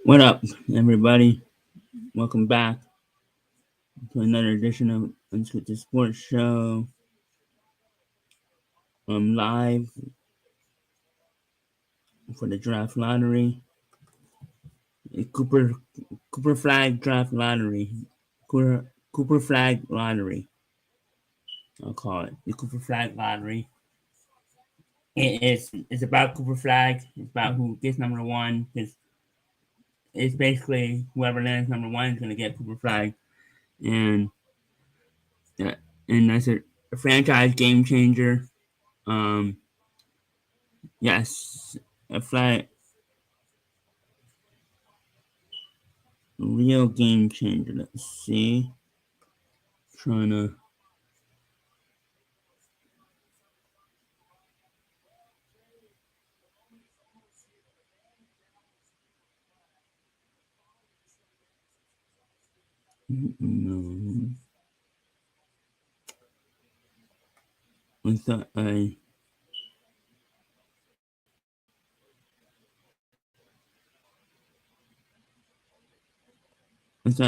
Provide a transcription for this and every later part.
What up, everybody? Welcome back to another edition of Unscripted Sports Show. I'm live for the draft lottery. Cooper Flagg draft lottery. Cooper Flagg lottery. I'll call it the Cooper Flagg lottery. It's about Cooper Flagg. It's about who gets number one. It's basically whoever lands number one is going to get Cooper Flagg, and and that's a franchise game changer. Yes, a flag, real game changer. Let's see. Trying to. No. I thought I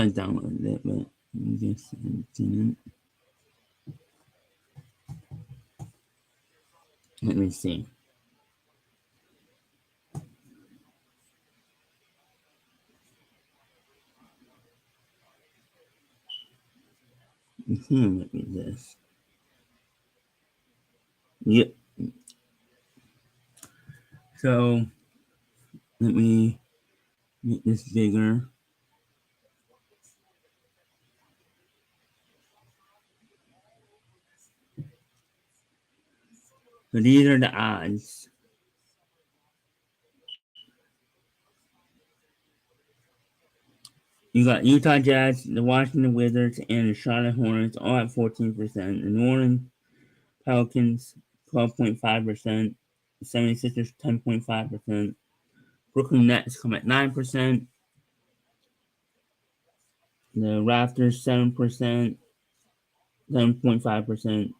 downloaded it, but I guess I didn't. Let me see. Let me this. Yep. So let me make this bigger. So these are the odds. You got Utah Jazz, the Washington Wizards, and the Charlotte Hornets all at 14%. The New Orleans Pelicans 12.5%. The 76ers 10.5%. Brooklyn Nets come at 9%. The Raptors 7%, 7.5%.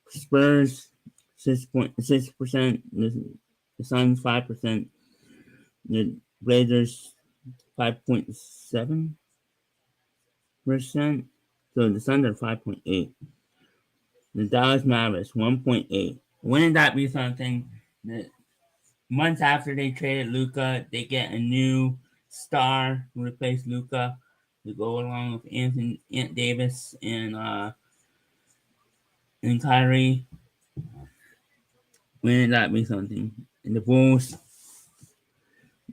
Spurs 6.6%. The Suns 5%. The Blazers 5.7%. So the Suns are 5.8. The Dallas Mavericks 1.8. Wouldn't that be something? That months after they traded Luka, they get a new star to replace Luka to go along with Ant Davis and Kyrie. Wouldn't that be something? And the Bulls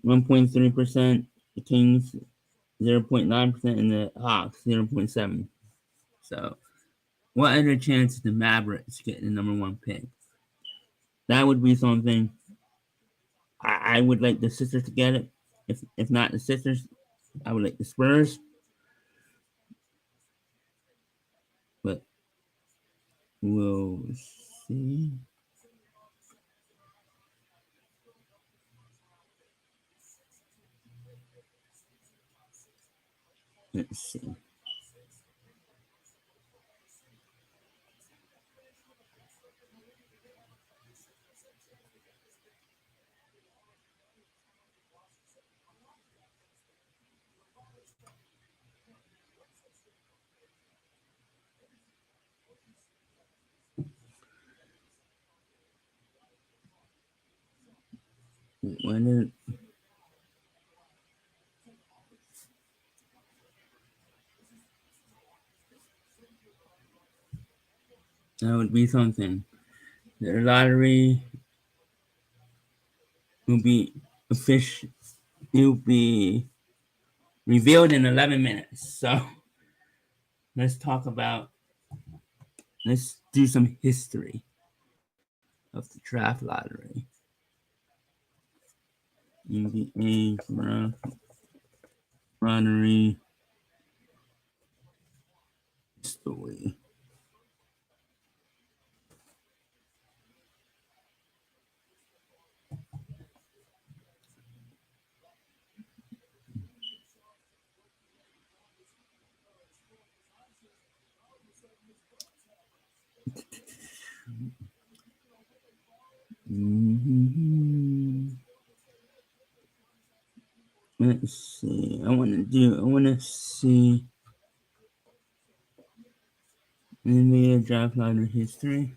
1.3%, the Kings 0.9%, and the Hawks 0.7%. So, what other chance the Mavericks get the number one pick? That would be something. I would like the Sixers to get it. If not the Sixers, I would like the Spurs. But we'll see. Let's see. When did that would be something. The lottery will be official. It will be revealed in 11 minutes. So let's talk about. Let's do some history of the draft lottery. NBA draft lottery history. Let's see. I want to see NBA draft lottery history.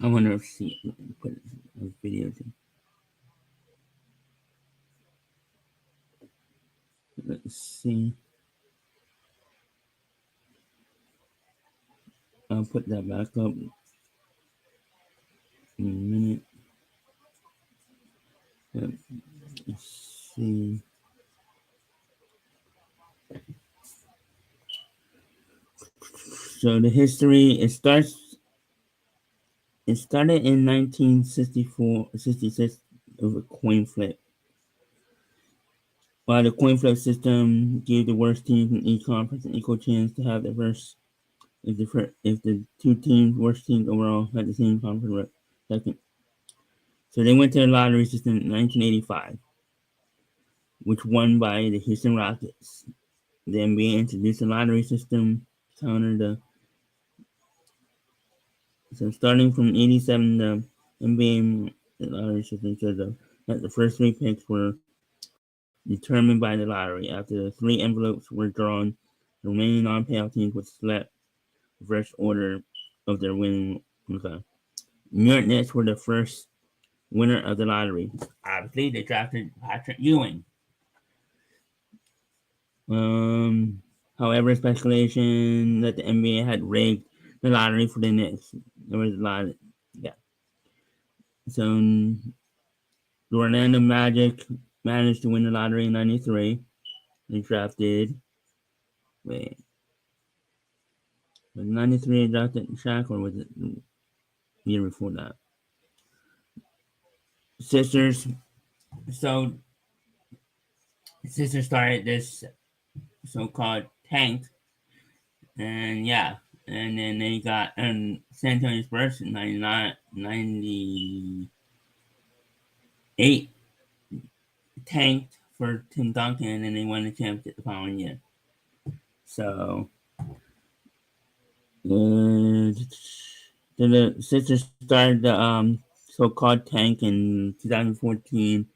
I wonder if she put videos in. Let's see. I'll put that back up in a minute. Let's see. So the history, it started in 1966 with a coin flip. While the coin flip system gave the worst teams in each conference an equal chance to have the first, if the two teams, worst teams overall, had the same conference second. So they went to the lottery system in 1985, which won by the Houston Rockets. The NBA introduced the lottery system to counter so starting from 87, the NBA lottery system said that the first three picks were determined by the lottery. After the three envelopes were drawn, the remaining non-payout teams would select reverse order of their winning. Okay. New York Nets were the first winner of the lottery. Obviously, they drafted Patrick Ewing. However, speculation that the NBA had rigged the lottery for the Knicks. There was a lot of, yeah. So the Orlando Magic managed to win the lottery in '93. They drafted, wait, was '93 they drafted Shaq, or was it the year before that? Sisters. So Sisters started this so-called tank, and yeah, and then they got San Antonio Spurs in 98 tanked for Tim Duncan, and then they won the championship the following year. So then the Sixers started the so-called tank in 2014.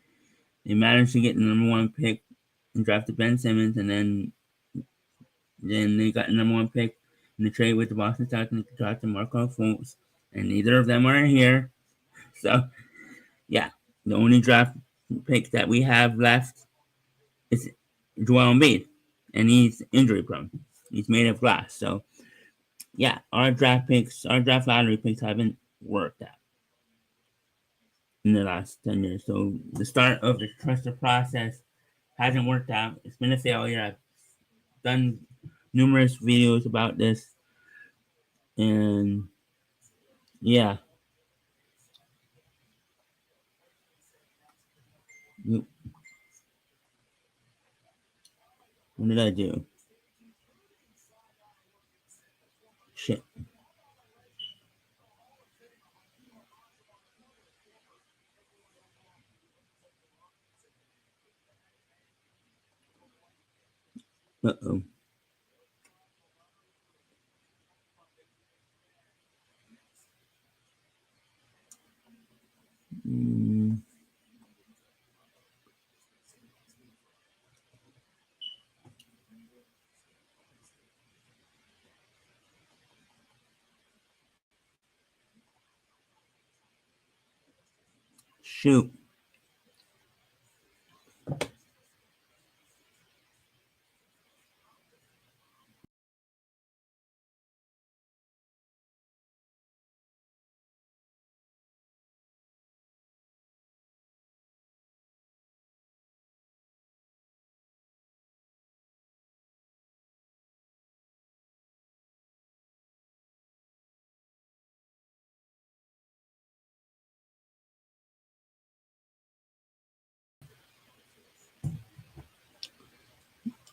They managed to get the number one pick and drafted Ben Simmons, and then they got the number one pick in the trade with the Boston Celtics to draft Marco Fultz, and neither of them are here. So yeah, the only draft pick that we have left is Joel Embiid, and he's injury prone. He's made of glass. So yeah, our draft lottery picks haven't worked out in the last 10 years. So the start of the trusted process hasn't worked out. It's been a failure. I've done numerous videos about this, and yeah. What did I do? Shit. Uh-oh. Mm. Shoot.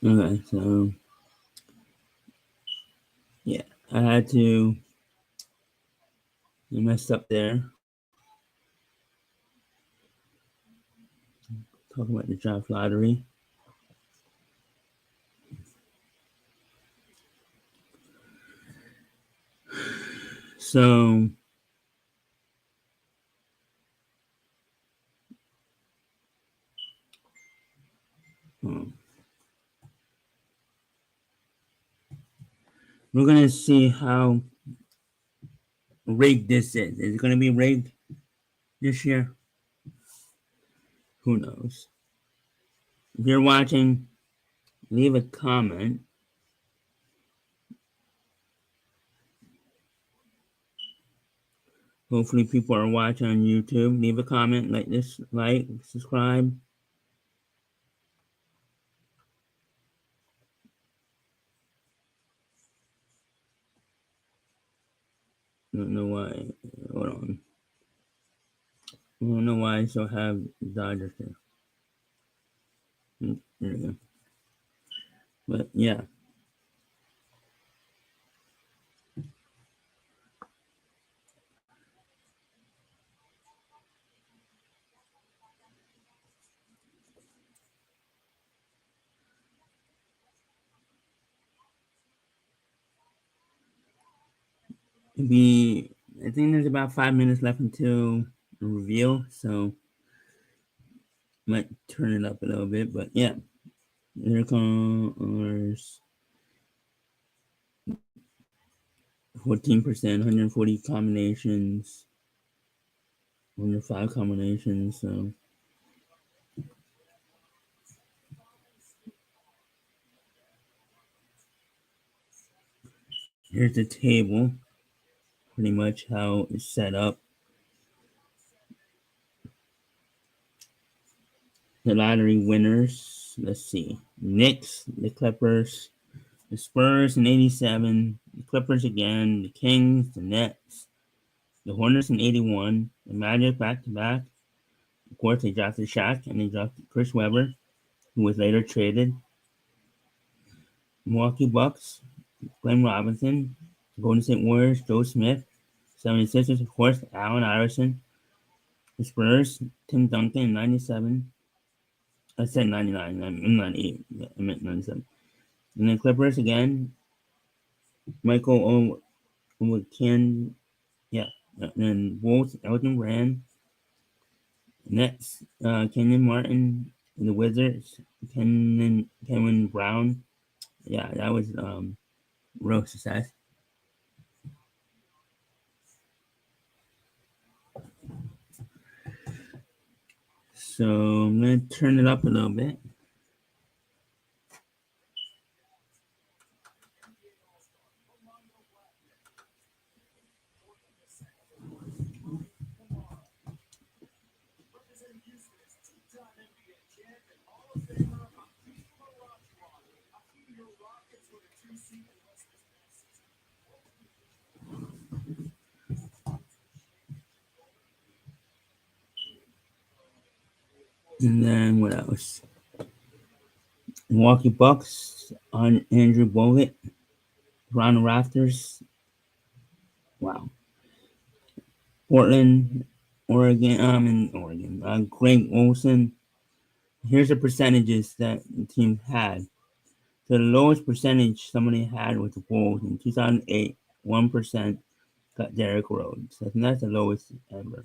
Okay, so yeah, I had to. I messed up there. Talk about the draft lottery. So we're gonna see how rigged this is. Is it gonna be rigged this year? Who knows? If you're watching, leave a comment. Hopefully people are watching on YouTube. Leave a comment, like, subscribe. I don't know why. Hold on. I don't know why I still have Dodgers here. There we go. But yeah. I think there's about 5 minutes left until the reveal, so might turn it up a little bit, but yeah. There comes 14%, 140 combinations, 105 combinations, so here's the table, pretty much how it's set up. The lottery winners, let's see. Knicks, the Clippers, the Spurs in 87, the Clippers again, the Kings, the Nets, the Hornets in 81, the Magic back to back. Of course, they drafted Shaq and they drafted Chris Webber, who was later traded. Milwaukee Bucks, Glenn Robinson, Golden State Warriors, Joe Smith, 76ers, of course, Allen Iverson, the Spurs, Tim Duncan in 97. I said 99, I'm 98, I meant 97. And then Clippers again, Michael O'Ken, yeah, and then Wolves, Elton Brand, Nets, Kenyon Martin, and the Wizards, Kevin Brown. Yeah, that was real success. So I'm gonna turn it up a little bit. And then what else? Milwaukee Bucks on Andrew Bogut, Ron Rafters. Wow. Portland, Oregon. In Oregon. Greg Olson. Here's the percentages that the team had. So the lowest percentage somebody had was the Bulls in 2008. 1% got Derrick Rose. I think that's the lowest ever.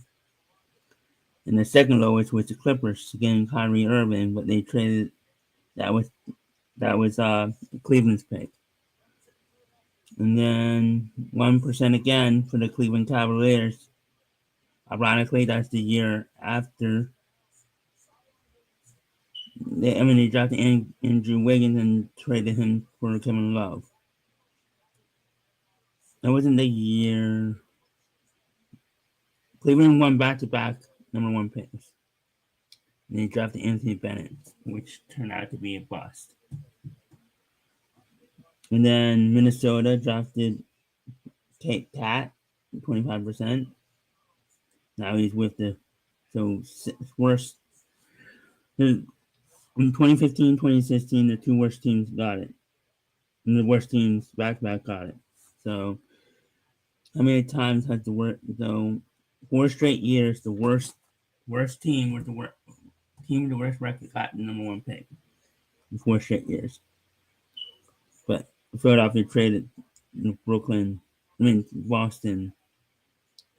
And the second lowest was the Clippers getting Kyrie Irving, but they traded. That was Cleveland's pick. And then 1% again for the Cleveland Cavaliers. Ironically, that's the year after they drafted Andrew Wiggins and traded him for Kevin Love. That wasn't the year. Cleveland won back-to-back number one picks. And they drafted Anthony Bennett, which turned out to be a bust. And then Minnesota drafted Kate Pat, 25%. Now he's with the worst. In 2015, 2016, the two worst teams got it. And the worst teams back-to-back got it. So how many times has the 4 straight years the worst team with the worst team with the worst record got the number one pick in 4 straight years? But Philadelphia traded Boston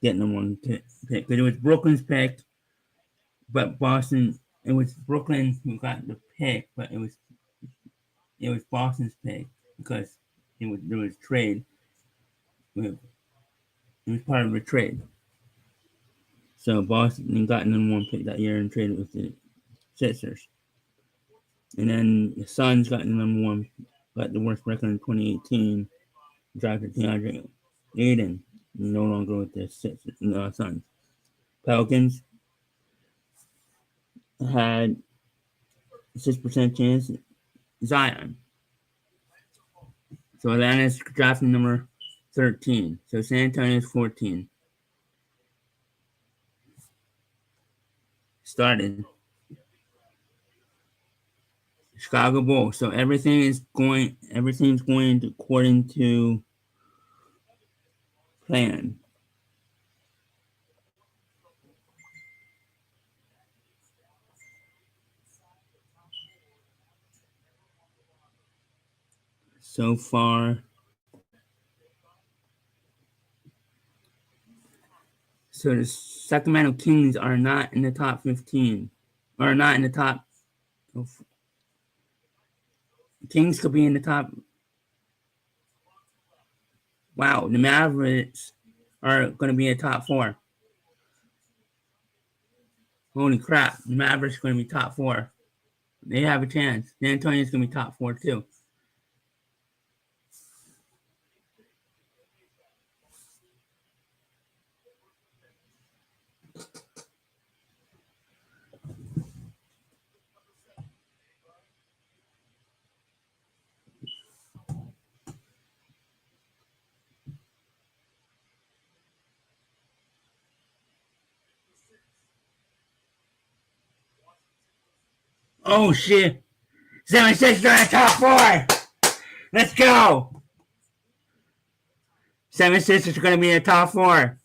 get number one pick because it was Brooklyn's pick, but Boston. It was Brooklyn who got the pick, but it was Boston's pick because There was trade. It was part of a trade. So Boston got the number one pick that year and traded with the Sixers. And then the Suns got the number one, got the worst record in 2018. Drafted DeAndre Ayton, no longer with the Suns. Pelicans had 6% chance. Zion. So Atlanta's drafting number 13. So San Antonio's 14. Started. Chicago Bulls. So everything's going according to plan. So far. So the Sacramento Kings are not in the top 15. Or not in the top. Kings could be in the top. Wow, the Mavericks are going to be in the top 4. Holy crap, the Mavericks are going to be top 4. They have a chance. San Antonio's going to be top 4 too. Oh shit! 76 are in the top 4! Let's go! 76 are going to be in the top 4.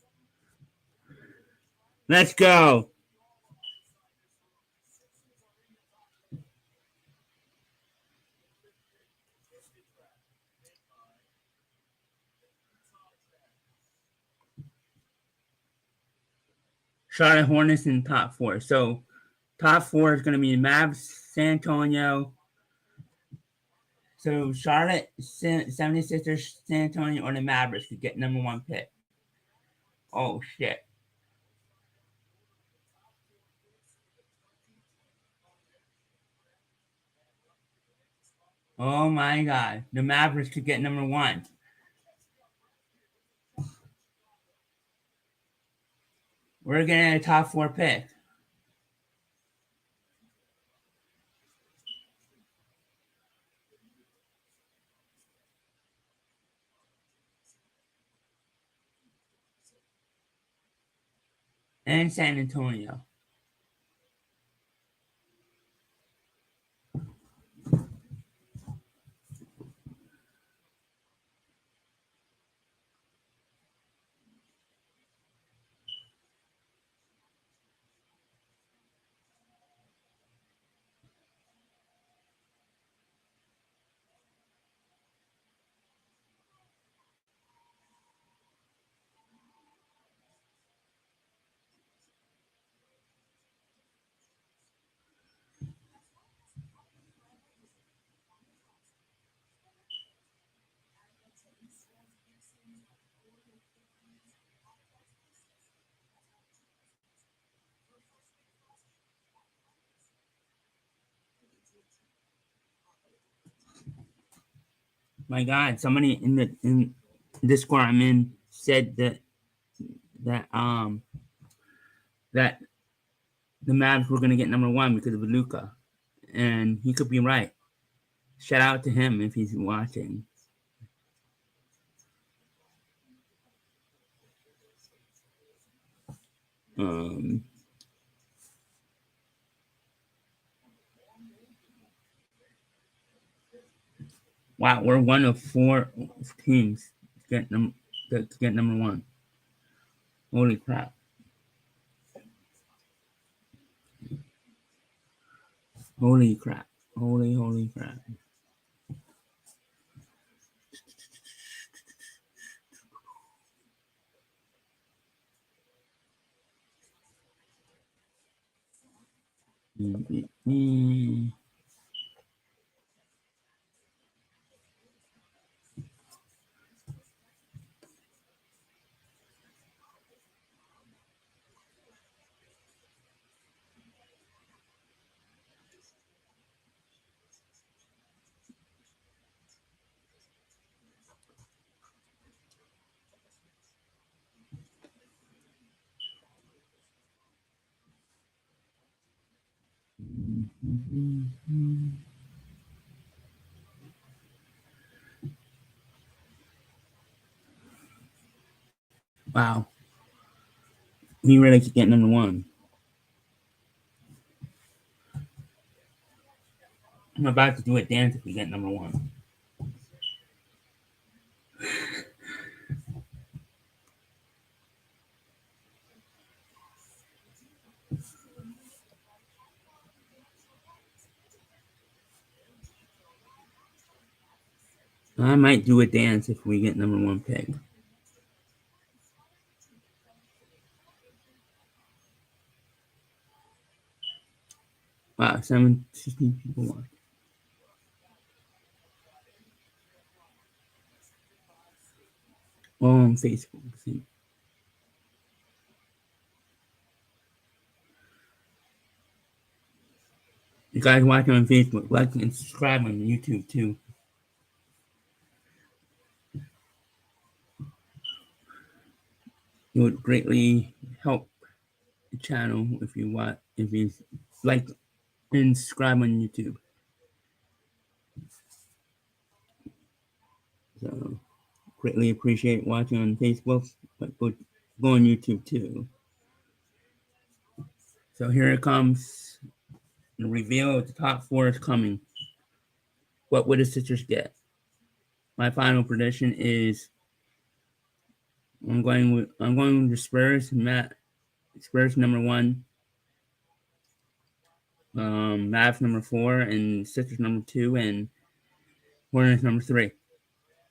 Let's go! Charlotte Hornets in the top 4. So top 4 is going to be Mavs, San Antonio. So Charlotte, 76ers, San Antonio, or the Mavericks could get number 1 pick. Oh shit. Oh my god. The Mavericks could get number 1. We're getting a top 4 pick. And San Antonio. My god, somebody in Discord I'm in said that that the Mavs were gonna get number 1 because of Luka. And he could be right. Shout out to him if he's watching. Wow, we're one of 4 teams to get number 1. Holy crap. Holy crap. Holy crap. Wow. We really could get number one. I'm about to do a dance if we get number one. I might do a dance if we get number one pick. Wow, 16 people watch. On Facebook. See. You guys watching on Facebook, like and subscribe on YouTube too. It would greatly help the channel if you like and subscribe on YouTube. So greatly appreciate watching on Facebook, but go on YouTube too. So here it comes. The reveal of the top four is coming. What would the Sixers get? My final prediction is I'm going with the Spurs. Spurs number one. Mavs number 4, and Sixers number 2, and Hornets number 3.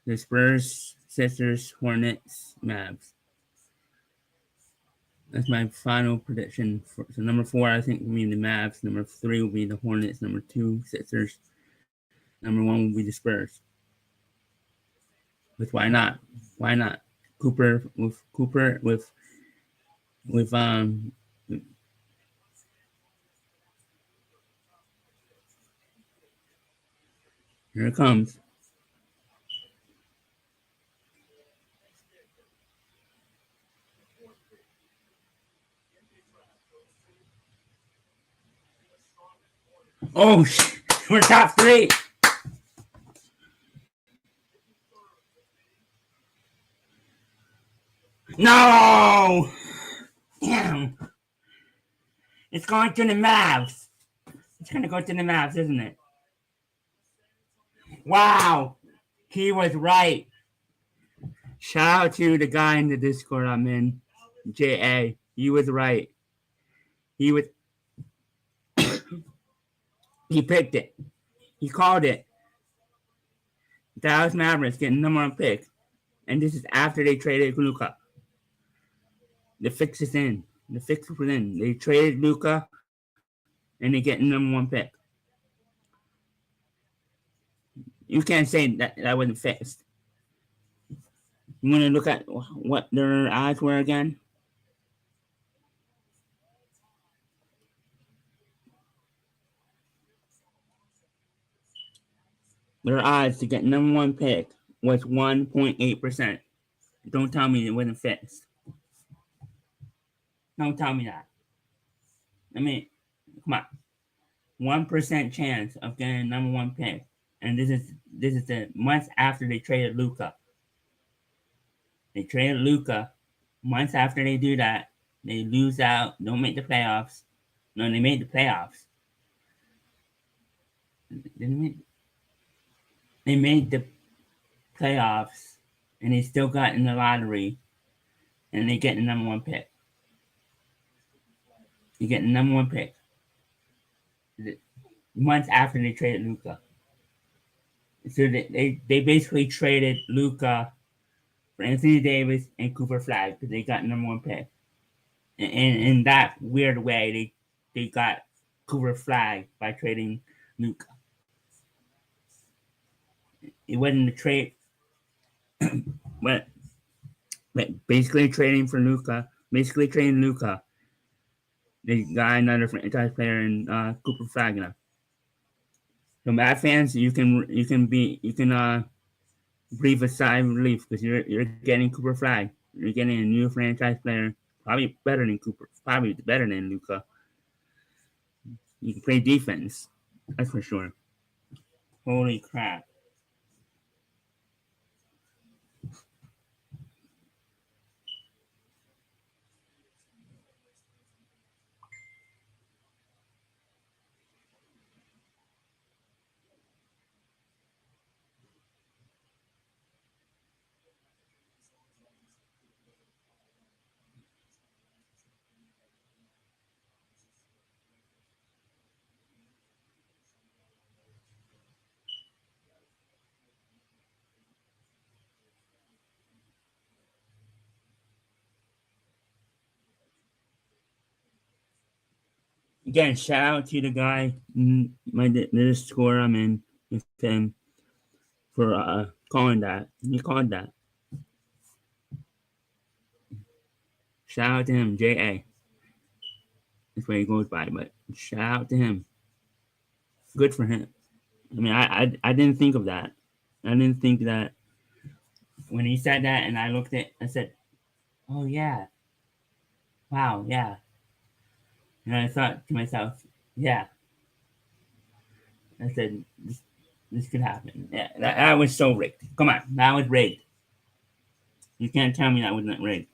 The Spurs, Sixers, Hornets, Mavs. That's my final prediction. So number 4, I think, will be the Mavs. Number 3 will be the Hornets. Number 2, Sixers. Number 1 will be the Spurs. But why not? Why not? Cooper with here it comes. Oh, we're top 3. No! Damn. It's going to the Mavs. It's going to go to the Mavs, isn't it? Wow. He was right. Shout out to the guy in the Discord I'm in, J.A. He was right. He picked it. He called it. Dallas Mavericks getting number 1 pick. And this is after they traded Luka. The fix is in. The fix was in. They traded Luka, and they get number 1 pick. You can't say that wasn't fixed. You want to look at what their odds were again? Their odds to get number 1 pick was 1.8%. Don't tell me it wasn't fixed. Don't tell me that. I mean, come on. 1% chance of getting number 1 pick. And this is the months after they traded Luka. They traded Luka. Months after they do that, they lose out, don't make the playoffs. No, they made the playoffs. They made the playoffs, and they still got in the lottery, and they get the number 1 pick. You get the number 1 pick. Months after they traded Luka. So they basically traded Luka for Anthony Davis and Cooper Flagg because they got number 1 pick. And in that weird way, they got Cooper Flagg by trading Luka. It wasn't a trade, but basically trading for Luka. Basically trading Luka. They got another franchise player in Cooper Flagg now. So Mavs fans, you can breathe a sigh of relief because you're getting Cooper Flagg. You're getting a new franchise player, probably better than Cooper, probably better than Luka. You can play defense. That's for sure. Holy crap. Again, shout out to the guy, the score I'm in with him for calling that. He called that. Shout out to him, J.A. That's what he goes by, but shout out to him. Good for him. I mean, I didn't think of that. I didn't think that when he said that, and I looked at, I said, "Oh yeah, wow, yeah." And I thought to myself, "Yeah." I said, "This could happen." Yeah, that was so rigged. Come on, that was rigged. You can't tell me that wasn't rigged.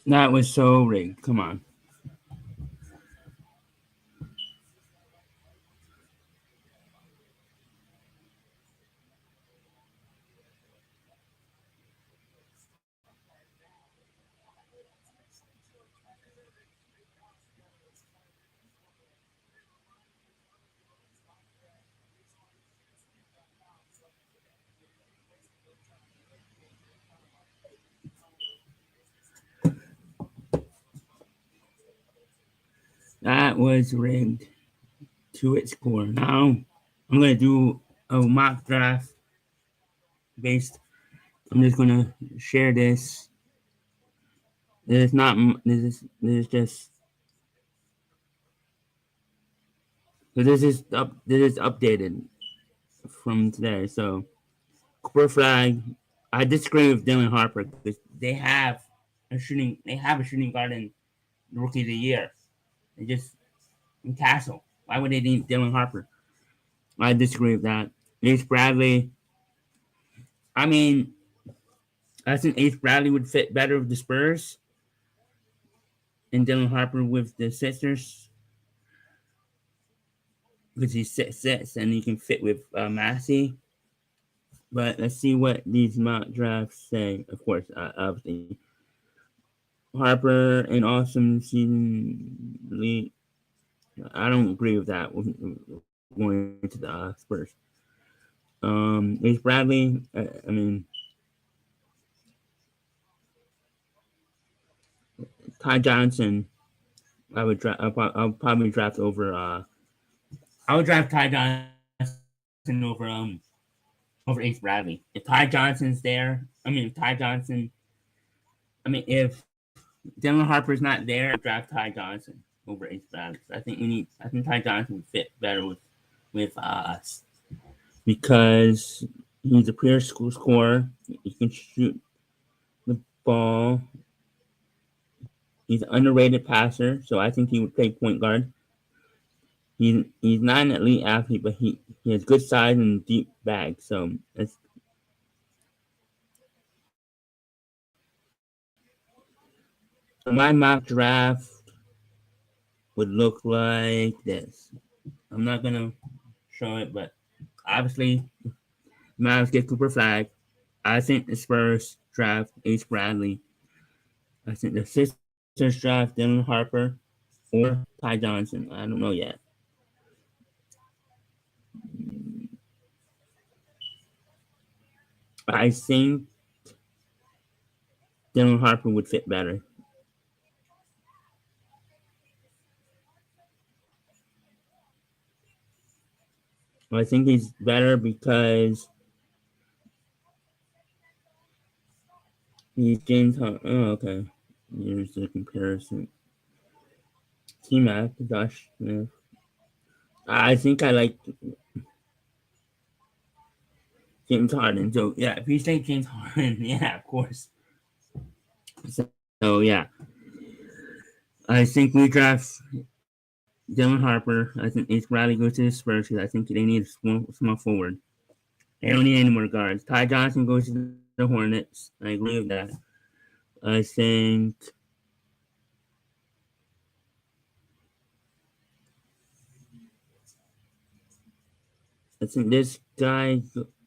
That was so rigged. Come on. That was rigged to its core. Now I'm gonna do a mock draft based. I'm just gonna share this. This is not. This is just. So this is up. This is updated from today. So Cooper Flagg. I disagree with Dylan Harper because they have a shooting. They have a shooting guard in rookie of the year. They just in Castle. Why would they need Dylan Harper? I disagree with that. Ace Bradley. I mean, I think Ace Bradley would fit better with the Spurs and Dylan Harper with the Sixers because he's 6'6" and he can fit with Massey. But let's see what these mock drafts say. Of course, obviously, Harper an awesome season league. I don't agree with that. Going to the Spurs. Ace Bradley. I mean, Ty Johnson. I would draft. I'll probably draft over. I would draft Ty Johnson over Ace Bradley. If Ty Johnson's there, if Ty Johnson, if Dylan Harper's not there, I'd draft Ty Johnson over Ace Bradley. I think Ty Johnson would fit better with us. because he's a pure school scorer. He can shoot the ball. He's an underrated passer, so I think he would play point guard. He's not an elite athlete, but he has good size and deep bag. So it's, my mock draft would look like this. I'm not gonna show it, but obviously Mavs get Cooper Flagg. I think the Spurs draft Ace Bradley. I think the Sixers draft Dylan Harper or Ty Johnson. I don't know yet. I think Dylan Harper would fit better. I think he's better because he's James Harden. Oh, okay. Here's the comparison. T-Mac, Josh Smith. I think I like James Harden. So, yeah, if you say James Harden, yeah, of course. So yeah, I think we draft Dylan Harper. I think Ace Bradley goes to the Spurs because I think they need a small forward. They don't need any more guards. Ty Johnson goes to the Hornets. I agree with that. I think I think this guy.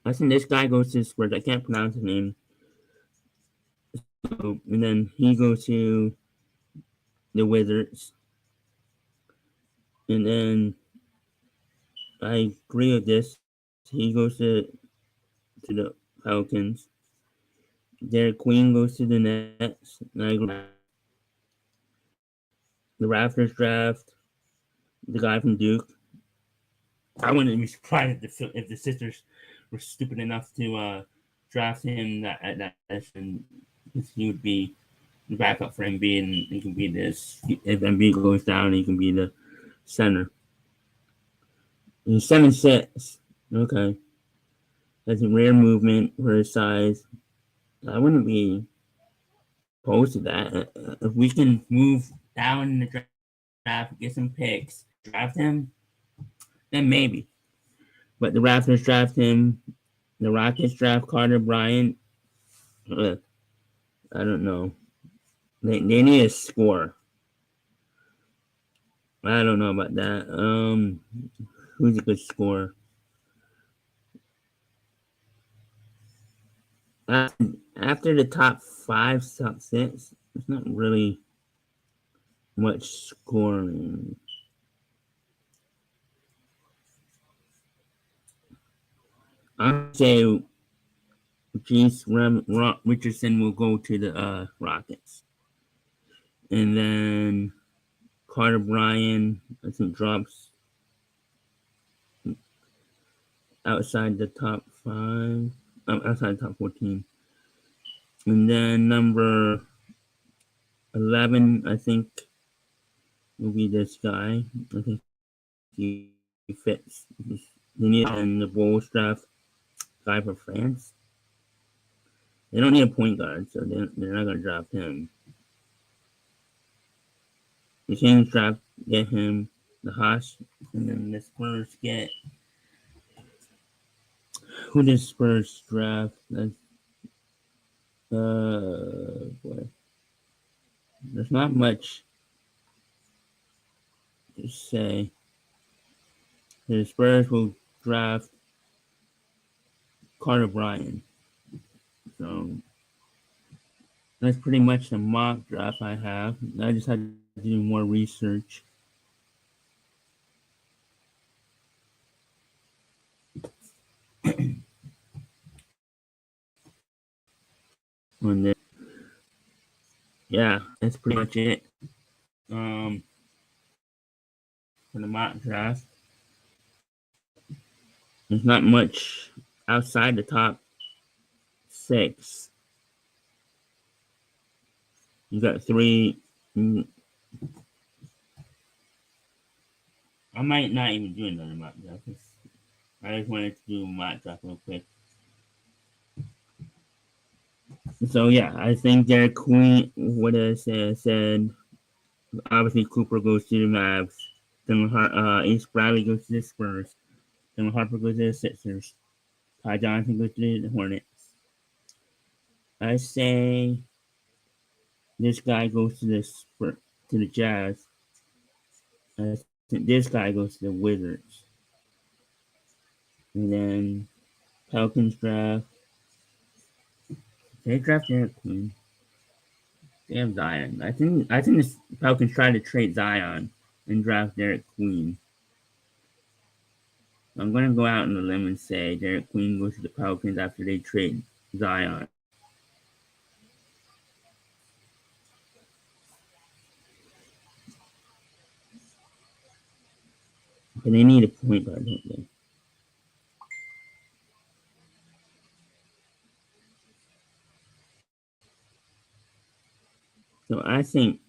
I think this guy goes to the Spurs. I can't pronounce his name. So, and then he goes to the Wizards. And then I agree with this. He goes to the Pelicans. Derek Queen goes to the Nets. And I agree. The Raptors draft the guy from Duke. I wouldn't be surprised if the Sixers were stupid enough to draft him at that position, because he would be the backup for Embiid, and he can be this. If Embiid goes down, he can be the center. He's 7'6". Okay, that's a rare movement for his size. I wouldn't be opposed to that. If we can move down in the draft, get some picks, draft him, then maybe. But the Raptors draft him. The Rockets draft Carter Bryant. I don't know. They need a score. I don't know about that. Who's a good scorer? After the top 5, top 6, there's not really much scoring. I'd say Richardson will go to the Rockets. And then Carter Bryant, I think, drops outside the top 5, outside the top 14. And then number 11, I think, will be this guy. I think he fits. They need in the Bulls draft guy for France. They don't need a point guard, so they're not going to draft him. The Kings draft get him, the Hawks, and then the Spurs get. Who did Spurs draft? That's boy. There's not much to say. The Spurs will draft Carter Bryant. So that's pretty much the mock draft I have. I just had to do more research. On this. Yeah, that's pretty much it. For the mock draft. There's not much outside the top 6. You got 3. I might not even do another mock draft. I just wanted to do my draft real quick. So yeah, I think Derek Queen would have said obviously Cooper goes to the Mavs. Then Ace Bradley goes to the Spurs. Then Harper goes to the Sixers. Ty Johnson goes to the Hornets. I say this guy goes to the Jazz. I think this guy goes to the Wizards. And then Pelicans draft. They draft Derek Queen. They have Zion. I think the Pelicans try to trade Zion and draft Derek Queen. I'm gonna go out on a limb and say Derek Queen goes to the Pelicans after they trade Zion. But they need a point guard, don't they? So I think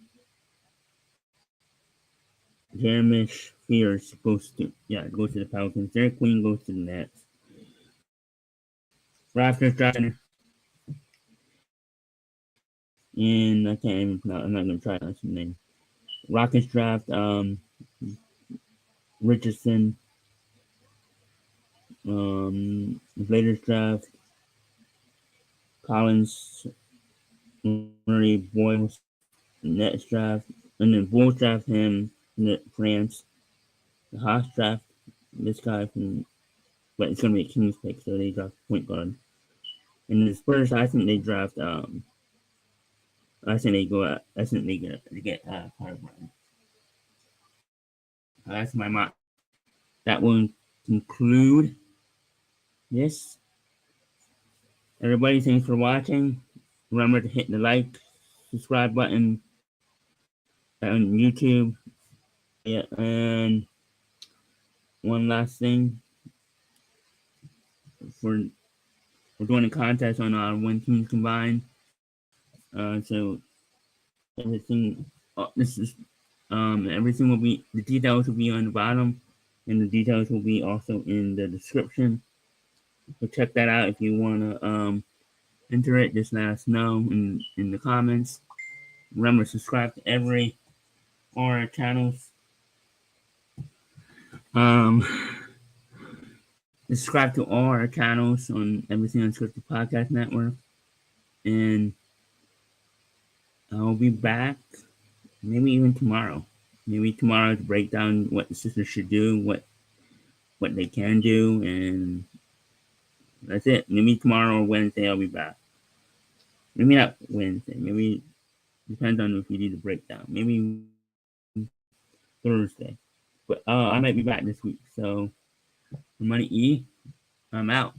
Jeremy Fear is supposed to go to the Pelicans. Derek Queen goes to the Nets. Raptors drafting, and I can't even pronounce. I'm not gonna try to pronounce the name. Rockets draft Richardson. Raiders draft Collins, Murray, Boyles. Nets draft, and then Bulls draft him in France. The Hawks draft this guy from, but it's gonna be a Kings pick, so they draft point guard. And the Spurs, I think they draft. I think they go out. I think they get Carter Brown. That's my mock. That will conclude this. Everybody, thanks for watching. Remember to hit the like, subscribe button on YouTube. Yeah, and one last thing. We're doing a contest on our Toons Combine. So everything, everything will be, the details will be on the bottom, and the details will be also in the description. So check that out if you want to enter it. Just let us know in the comments. Remember, subscribe to every our channels. Subscribe to all our channels on Everything Unscripted Podcast Network, and I'll be back maybe even tomorrow. Maybe tomorrow to break down what the sisters should do, what they can do, and that's it. Maybe tomorrow or Wednesday I'll be back. Maybe not Wednesday. Maybe depends on if you do the breakdown. Maybe Thursday. But I might be back this week. So, MoneyE, I'm out.